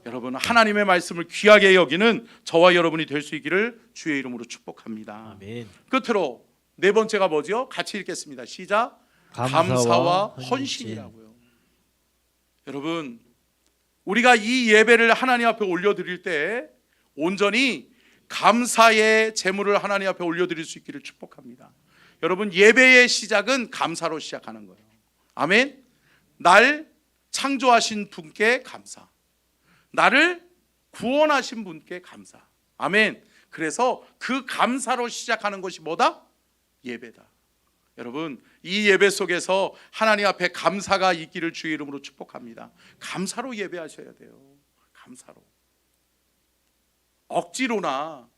여러분, 하나님의 말씀을 귀하게 여기는 저와 여러분이 될 수 있기를 주의 이름으로 축복합니다. 아멘. 끝으로 네 번째가 뭐죠? 같이 읽겠습니다. 시작. 감사와 헌신이라고요. 여러분, 우리가 이 예배를 하나님 앞에 올려드릴 때 온전히 감사의 제물을 하나님 앞에 올려드릴 수 있기를 축복합니다. 여러분, 예배의 시작은 감사로 시작하는 거예요. 아멘. 날 창조하신 분께 감사, 나를 구원하신 분께 감사. 아멘. 그래서 그 감사로 시작하는 것이 뭐다? 예배다. 여러분, 이 예배 속에서 하나님 앞에 감사가 있기를 주의 이름으로 축복합니다. 감사로 예배하셔야 돼요. 감사로. 억지로나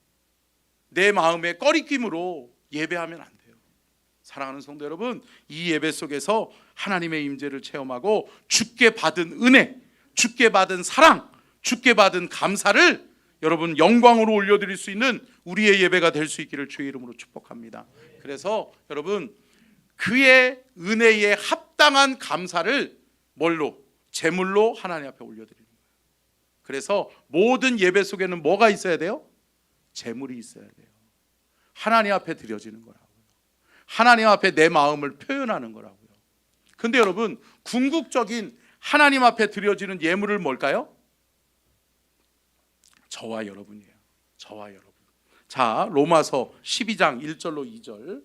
내 마음의 꺼리낌으로 예배하면 안 돼요. 사랑하는 성도 여러분, 이 예배 속에서 하나님의 임재를 체험하고 주께 받은 은혜, 주께 받은 사랑, 주께 받은 감사를 여러분 영광으로 올려드릴 수 있는 우리의 예배가 될 수 있기를 주의 이름으로 축복합니다. 그래서 여러분, 그의 은혜에 합당한 감사를 뭘로? 제물로 하나님 앞에 올려드리는 거예요. 그래서 모든 예배 속에는 뭐가 있어야 돼요? 제물이 있어야 돼요. 하나님 앞에 드려지는 거라고요. 하나님 앞에 내 마음을 표현하는 거라고요. 근데 여러분, 궁극적인 하나님 앞에 드려지는 예물은 뭘까요? 저와 여러분이에요. 저와 여러분. 자, 로마서 12장 1절로 2절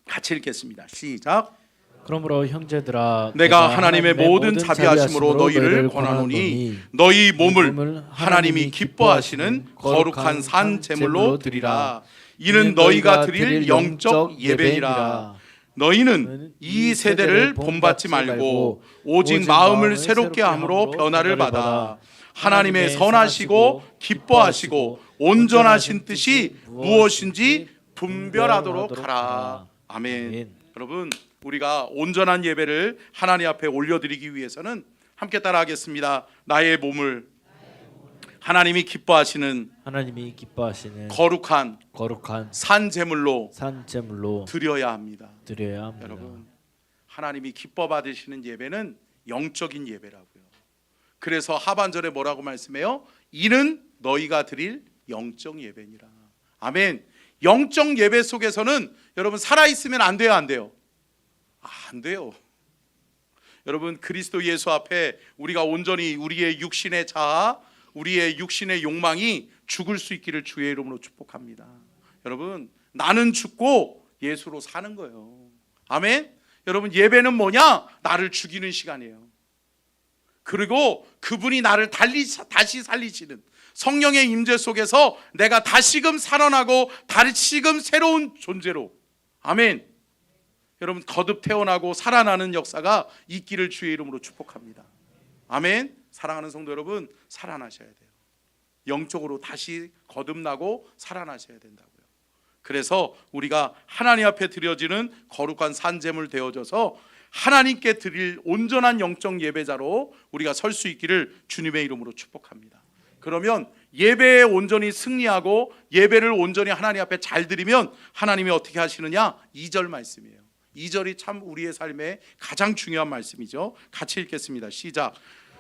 같이 읽겠습니다. 시작. 그러므로 형제들아, 내가 하나님의 모든 자비하심으로 너희를 권하노니 너희 몸을 하나님이 기뻐하시는 거룩한 산 제물로 드리라. 이는 너희가 드릴 영적 예배니라. 너희는 이 세대를 본받지 말고 오직 마음을 새롭게 함으로 변화를 받아 하나님의 선하시고 기뻐하시고 온전하신 뜻이 무엇인지 분별하도록 하라. 아멘. 여러분, 우리가 온전한 예배를 하나님 앞에 올려드리기 위해서는 함께 따라하겠습니다. 나의 몸을 하나님이 기뻐하시는 거룩한 산 제물로 드려야 합니다. 여러분, 하나님이 기뻐 받으시는 예배는 영적인 예배라고요. 그래서 하반절에 뭐라고 말씀해요? 이는 너희가 드릴 영적 예배니라. 아멘. 영적 예배 속에서는 여러분 살아있으면 안 돼요, 안 돼요? 안 돼요. 여러분, 그리스도 예수 앞에 우리가 온전히 우리의 육신의 자아, 우리의 육신의 욕망이 죽을 수 있기를 주의 이름으로 축복합니다. 여러분, 나는 죽고 예수로 사는 거예요. 아멘. 여러분, 예배는 뭐냐? 나를 죽이는 시간이에요. 그리고 그분이 나를 다시 살리시는 성령의 임재 속에서 내가 다시금 살아나고 다시금 새로운 존재로, 아멘, 여러분 거듭 태어나고 살아나는 역사가 있기를 주의 이름으로 축복합니다. 아멘. 사랑하는 성도 여러분, 살아나셔야 돼요. 영적으로 다시 거듭나고 살아나셔야 된다고요. 그래서 우리가 하나님 앞에 드려지는 거룩한 산제물 되어져서 하나님께 드릴 온전한 영적 예배자로 우리가 설 수 있기를 주님의 이름으로 축복합니다. 그러면 예배에 온전히 승리하고 예배를 온전히 하나님 앞에 잘 드리면 하나님이 어떻게 하시느냐? 2절 말씀이에요. 2절이 참 우리의 삶에 가장 중요한 말씀이죠. 같이 읽겠습니다. 시작.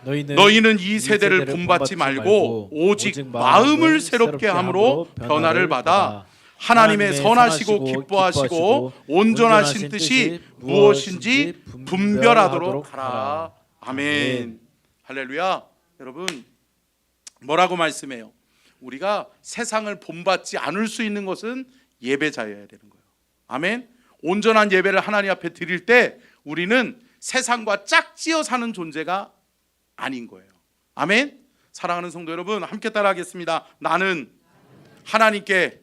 너희는 이 세대를 본받지 말고 오직 마음을 새롭게 함으로 변화를 받아 하나님의 선하시고 기뻐하시고 온전하신 뜻이 무엇인지 분별하도록 하라. 아멘. 할렐루야. 여러분, 뭐라고 말씀해요? 우리가 세상을 본받지 않을 수 있는 것은 예배자여야 되는 거예요. 아멘. 온전한 예배를 하나님 앞에 드릴 때 우리는 세상과 짝지어 사는 존재가 아닌 거예요. 아멘. 사랑하는 성도 여러분, 함께 따라하겠습니다. 나는 하나님께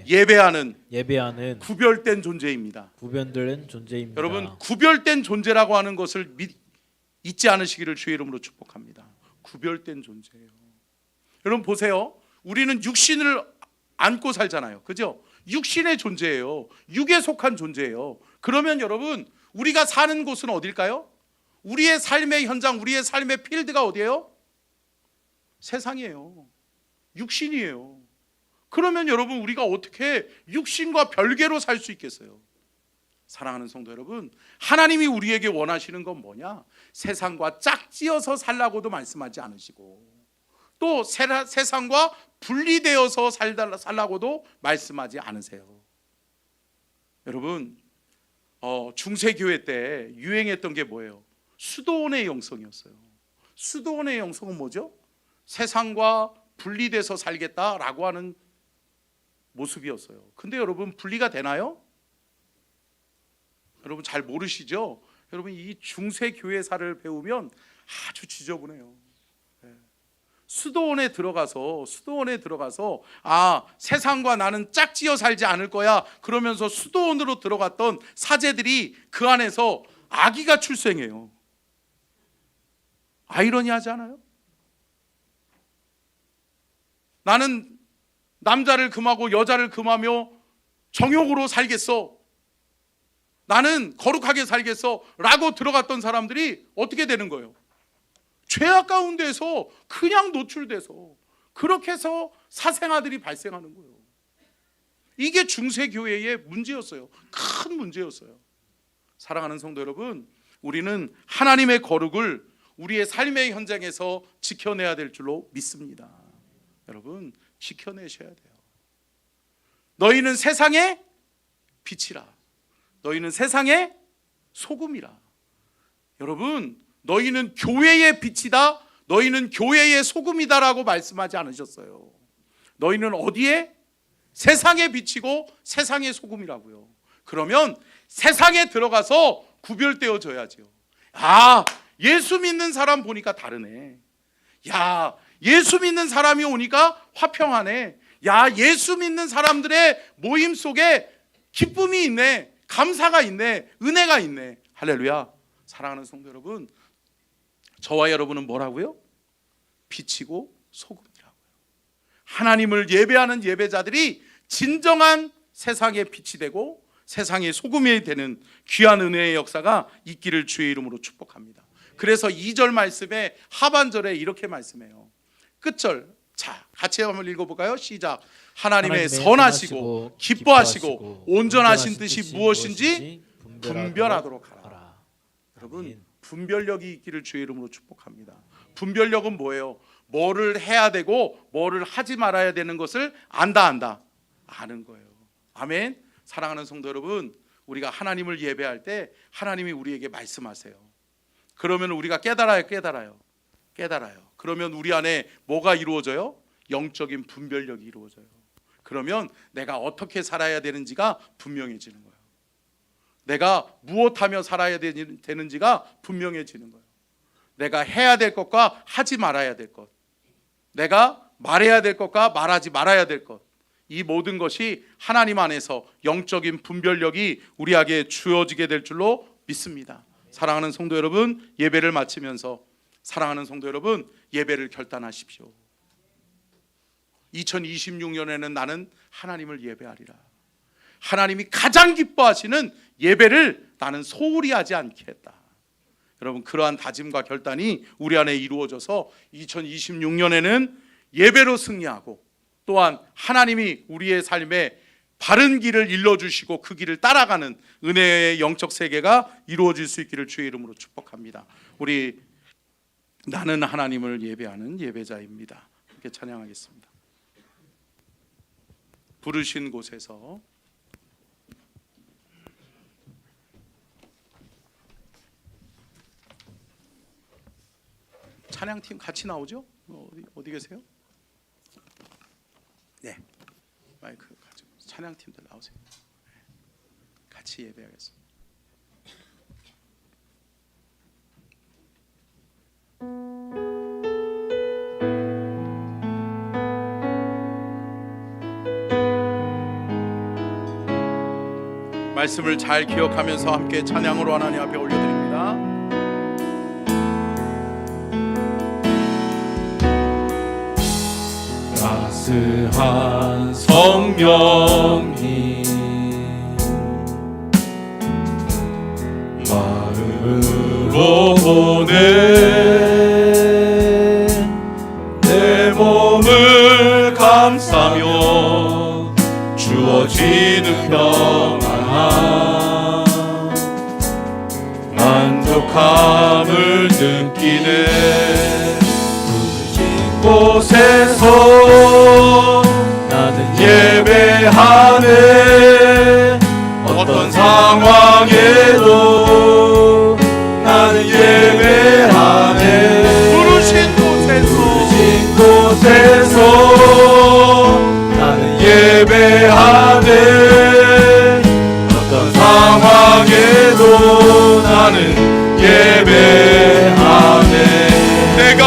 예배하는 구별된 존재입니다. 구별된 존재입니다. 여러분, 구별된 존재라고 하는 것을 잊지 않으시기를 주의 이름으로 축복합니다. 구별된 존재예요. 여러분 보세요. 우리는 육신을 안고 살잖아요. 그죠? 육신의 존재예요. 육에 속한 존재예요. 그러면 여러분, 우리가 사는 곳은 어딜까요? 우리의 삶의 현장, 우리의 삶의 필드가 어디예요? 세상이에요. 육신이에요. 그러면 여러분, 우리가 어떻게 육신과 별개로 살 수 있겠어요? 사랑하는 성도 여러분, 하나님이 우리에게 원하시는 건 뭐냐? 세상과 짝지어서 살라고도 말씀하지 않으시고 또 세상과 분리되어서 살라고도 말씀하지 않으세요. 여러분, 중세교회 때 유행했던 게 뭐예요? 수도원의 영성이었어요. 수도원의 영성은 뭐죠? 세상과 분리돼서 살겠다라고 하는 모습이었어요. 근데 여러분, 분리가 되나요? 여러분 잘 모르시죠? 여러분, 이 중세교회사를 배우면 아주 지저분해요. 수도원에 들어가서 세상과 나는 짝지어 살지 않을 거야 그러면서 수도원으로 들어갔던 사제들이 그 안에서 아기가 출생해요. 아이러니하지 않아요? 나는 남자를 금하고 여자를 금하며 정욕으로 살겠어, 나는 거룩하게 살겠어 라고 들어갔던 사람들이 어떻게 되는 거예요? 죄악 가운데서 그냥 노출돼서 그렇게 해서 사생아들이 발생하는 거예요. 이게 중세교회의 문제였어요. 큰 문제였어요. 사랑하는 성도 여러분, 우리는 하나님의 거룩을 우리의 삶의 현장에서 지켜내야 될 줄로 믿습니다. 여러분, 지켜내셔야 돼요. 너희는 세상의 빛이라. 너희는 세상의 소금이라. 여러분, 너희는 교회의 빛이다, 너희는 교회의 소금이다라고 말씀하지 않으셨어요. 너희는 어디에? 세상의 빛이고 세상의 소금이라고요. 그러면 세상에 들어가서 구별되어져야죠. 아, 예수 믿는 사람 보니까 다르네. 야, 예수 믿는 사람이 오니까 화평하네. 야, 예수 믿는 사람들의 모임 속에 기쁨이 있네, 감사가 있네, 은혜가 있네. 할렐루야. 사랑하는 성도 여러분, 저와 여러분은 뭐라고요? 빛이고 소금이라고요. 하나님을 예배하는 예배자들이 진정한 세상의 빛이 되고 세상의 소금이 되는 귀한 은혜의 역사가 있기를 주의 이름으로 축복합니다. 그래서 2절 말씀에 하반절에 이렇게 말씀해요. 끝절, 자 같이 한번 읽어볼까요? 시작. 하나님의 선하시고 기뻐하시고 온전하신 뜻이 무엇인지 분별하도록 하라. 여러분, 분별력이 있기를 주의 이름으로 축복합니다. 분별력은 뭐예요? 뭐를 해야 되고 뭐를 하지 말아야 되는 것을 안다 아는 거예요. 아멘. 사랑하는 성도 여러분, 우리가 하나님을 예배할 때 하나님이 우리에게 말씀하세요. 그러면 우리가 깨달아요. 그러면 우리 안에 뭐가 이루어져요? 영적인 분별력이 이루어져요. 그러면 내가 어떻게 살아야 되는지가 분명해지는 거예요. 내가 무엇하며 살아야 되는지가 분명해지는 거예요. 내가 해야 될 것과 하지 말아야 될 것, 내가 말해야 될 것과 말하지 말아야 될 것, 이 모든 것이 하나님 안에서 영적인 분별력이 우리에게 주어지게 될 줄로 믿습니다. 사랑하는 성도 여러분, 예배를 마치면서 사랑하는 성도 여러분, 예배를 결단하십시오. 2026년에는 나는 하나님을 예배하리라. 하나님이 가장 기뻐하시는 예배를 나는 소홀히 하지 않겠다. 여러분, 그러한 다짐과 결단이 우리 안에 이루어져서 2026년에는 예배로 승리하고, 또한 하나님이 우리의 삶에 바른 길을 일러주시고 그 길을 따라가는 은혜의 영적 세계가 이루어질 수 있기를 주의 이름으로 축복합니다. 우리 나는 하나님을 예배하는 예배자입니다. 이렇게 찬양하겠습니다. 부르신 곳에서 찬양팀 같이 나오죠? 어디 계세요? 네, 마이크 가지고 찬양팀들 나오세요. 네. 같이 예배하겠습니다. 말씀을 잘 기억하면서 함께 찬양으로 하나님 앞에 올려드립니다. 따스한 성령이 마음으로 보내 내 몸을 감싸며 주어지는 평안함 만족함을 느끼네. 곳에서 나는 예배하네. 어떤 상황에도 나는 예배하네. 부르신 곳에서 나는 예배하네. 어떤 상황에도 나는 예배하네. 내가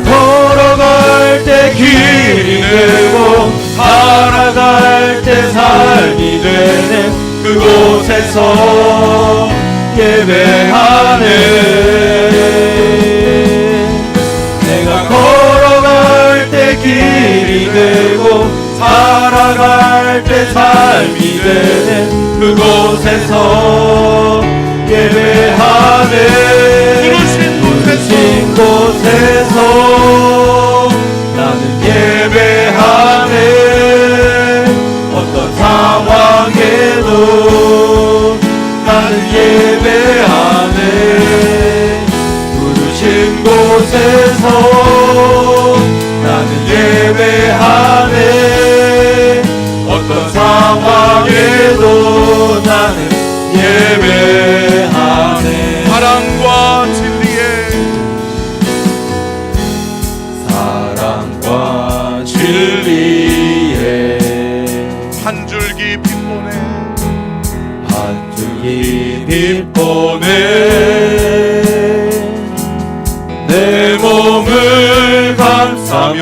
걸어갈 때 길이 되고 살아갈 때 삶이 되는 그곳에서 예배하네. 내가 걸어갈 때 길이 되고 살아갈 때 삶이 되는 그곳에서 예배하네. 부르신 곳에서 나는 예배하네. 어떤 상황에도 나는 예배하네. 부르신 곳에서 나는 예배하네. 어떤 상황에도 나는 예배하네. 사랑과 진리에 한 줄기 빛보내 한 줄기 빛보내 내 몸을 감싸며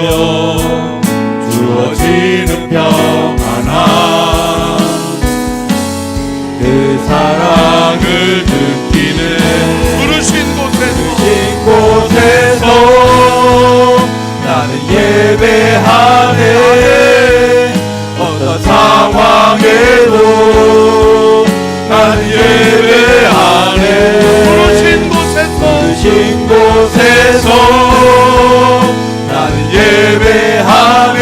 주어지는 평안함 그 사랑을 느끼네. 부르신 곳에서 나는 예배하네. 어떤 상황에도 나는 예배하네. 부르신 곳에서 나는 예배하네.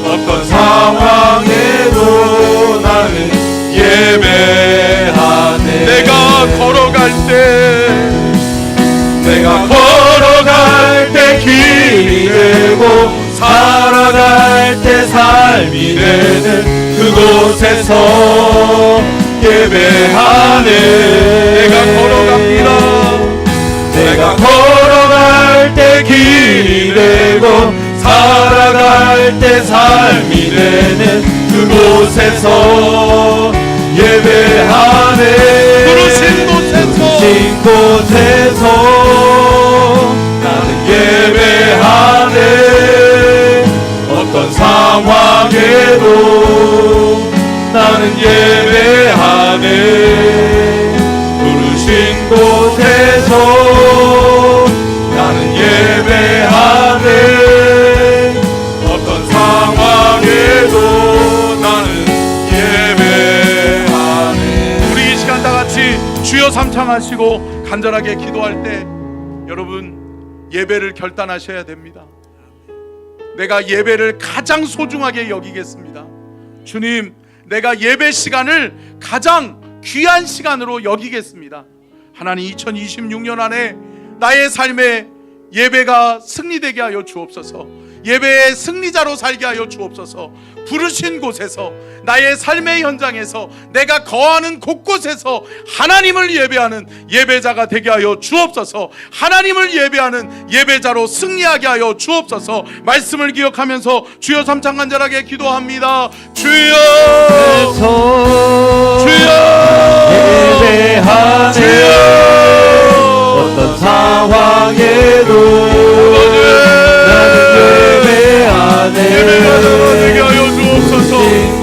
어떤 상황에도 나는 예배하네. 내가 걸어갈 때 길이 되고 살아갈 때 삶이 되는 그곳에서 예배하네. 내가 걸어갈 때 길이 되고 살아갈 때 삶이 되는 그곳에서 예배하네. 부르신 곳에서 나는 예배하네. 어떤 상황에도 나는 예배하네. 부르신 곳에서 나는 예배하네. 삼창하시고 간절하게 기도할 때 여러분 예배를 결단하셔야 됩니다. 내가 예배를 가장 소중하게 여기겠습니다. 주님, 내가 예배 시간을 가장 귀한 시간으로 여기겠습니다. 하나님, 2026년 안에 나의 삶에 예배가 승리되게 하여 주옵소서. 예배의 승리자로 살게 하여 주옵소서. 부르신 곳에서, 나의 삶의 현장에서, 내가 거하는 곳곳에서 하나님을 예배하는 예배자가 되게 하여 주옵소서. 하나님을 예배하는 예배자로 승리하게 하여 주옵소서. 말씀을 기억하면서 주여 삼창 간절하게 기도합니다. 주여, 주여, 예배하네. 주여, 어떤 상황에도 예배자로 되게 하여 주옵소서.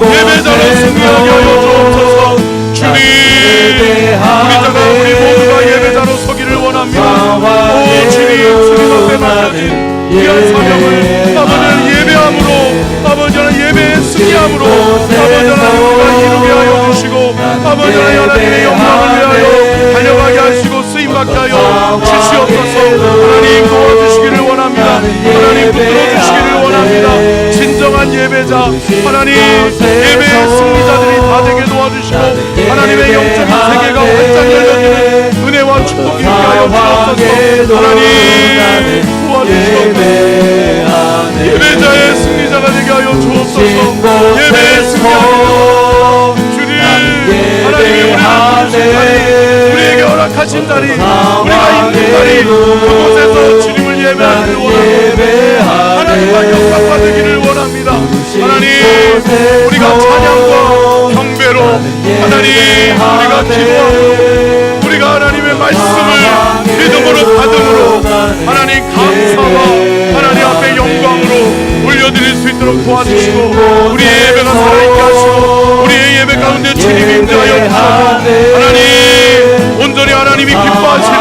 예배자로 승리하게 하여 주옵소서. 주님, 우리 모두가 예배자로 서기를 원합니다. 오 주님, 주님 앞에 맡겨진 귀한 사명을 아버지 예배함으로, 아버지 예배의 승리함으로 아버지 하나님과 이루게 하여 주시고, 아버지 하나님의 영광을 위하여 달려가게 하시고 쓰임받게 하여 주시옵소서. 하나님 도와주시기를 원합니다. 하나님 붙들어주시기를 원합니다. 진정한 예배자, 하나님 예배의 승리자들이 다 되게 도와주시고, 하나님의 영적인 세계가 활짝 열려지는 은혜와 축복이 있게 하여 주옵소서. 하나님 도와주시옵소서. 예배자의 승리자가 되게 하여 주옵소서. 예배의 승리자가 주님, 하나님이 우리에게 허락하신 자리, 우리가 있는 자리, 그곳에서 주님을 예배하기를 원합니다. 하나님과 영광받으기를 원합니다. 하나님, 우리가 찬양과 경배로, 하나님 우리가 기도하고, 우리가 하나님의 말씀을 믿음으로 받음으로, 하나님 감사와 하나님 앞에 영광으로 올려드릴 수 있도록 도와주시고, 우리의 예배가 살아있게 하시고, 우리의 예배 가운데 주님이 임재하여 주시고, 하나님 온전히 하나님이 기뻐하시는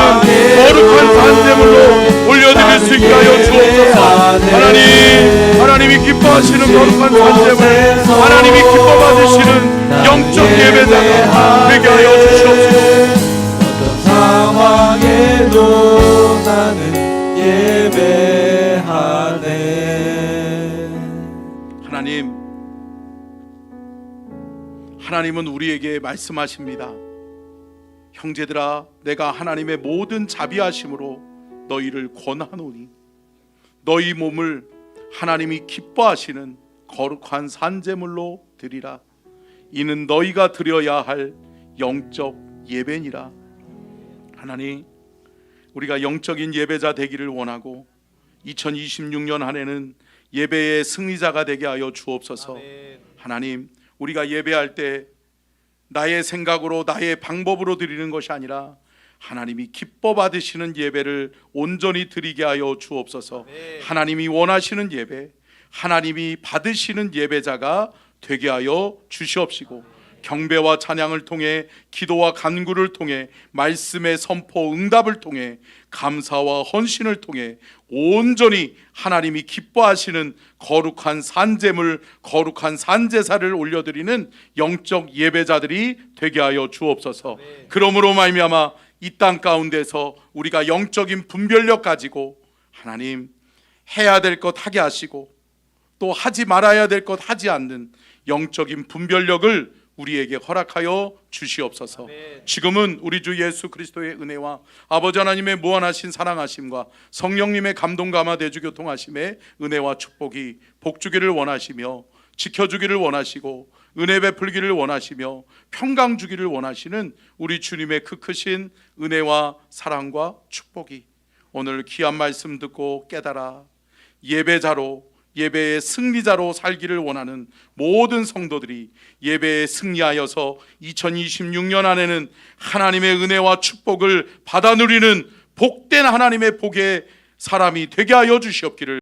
거룩한 산제물로 올려드릴 수 있게 하여 주옵소서. 하나님이 기뻐하시는 거룩한 산제물, 하나님이 기뻐 받으시는 영적 예배자가 되게 하여 주시옵소서. 어떤 상황에도 나는 예배하네. 하나님은 우리에게 말씀하십니다. 형제들아, 내가 하나님의 모든 자비하심으로 너희를 권하노니 너희 몸을 하나님이 기뻐하시는 거룩한 산제물로 드리라. 이는 너희가 드려야 할 영적 예배니라. 하나님, 우리가 영적인 예배자 되기를 원하고 2026년 한 해는 예배의 승리자가 되게 하여 주옵소서. 하나님, 우리가 예배할 때 나의 생각으로 나의 방법으로 드리는 것이 아니라 하나님이 기뻐 받으시는 예배를 온전히 드리게 하여 주옵소서. 하나님이 원하시는 예배, 하나님이 받으시는 예배자가 되게 하여 주시옵시고, 경배와 찬양을 통해, 기도와 간구를 통해, 말씀의 선포 응답을 통해, 감사와 헌신을 통해 온전히 하나님이 기뻐하시는 거룩한 산제물, 거룩한 산제사를 올려드리는 영적 예배자들이 되게 하여 주옵소서. 그러므로 말미암아 이 땅 가운데서 우리가 영적인 분별력 가지고 하나님 해야 될 것 하게 하시고, 또 하지 말아야 될 것 하지 않는 영적인 분별력을 우리에게 허락하여 주시옵소서. 지금은 우리 주 예수 그리스도의 은혜와 아버지 하나님의 무한하신 사랑하심과 성령님의 감동 감화 대주 교통하심의 은혜와 축복이 복주기를 원하시며, 지켜주기를 원하시고, 은혜 베풀기를 원하시며, 평강 주기를 원하시는 우리 주님의 그 크신 은혜와 사랑과 축복이 오늘 귀한 말씀 듣고 깨달아 예배자로, 예배의 승리자로 살기를 원하는 모든 성도들이 예배에 승리하여서 2026년 안에는 하나님의 은혜와 축복을 받아 누리는 복된 하나님의 복의 사람이 되게 하여 주시옵기를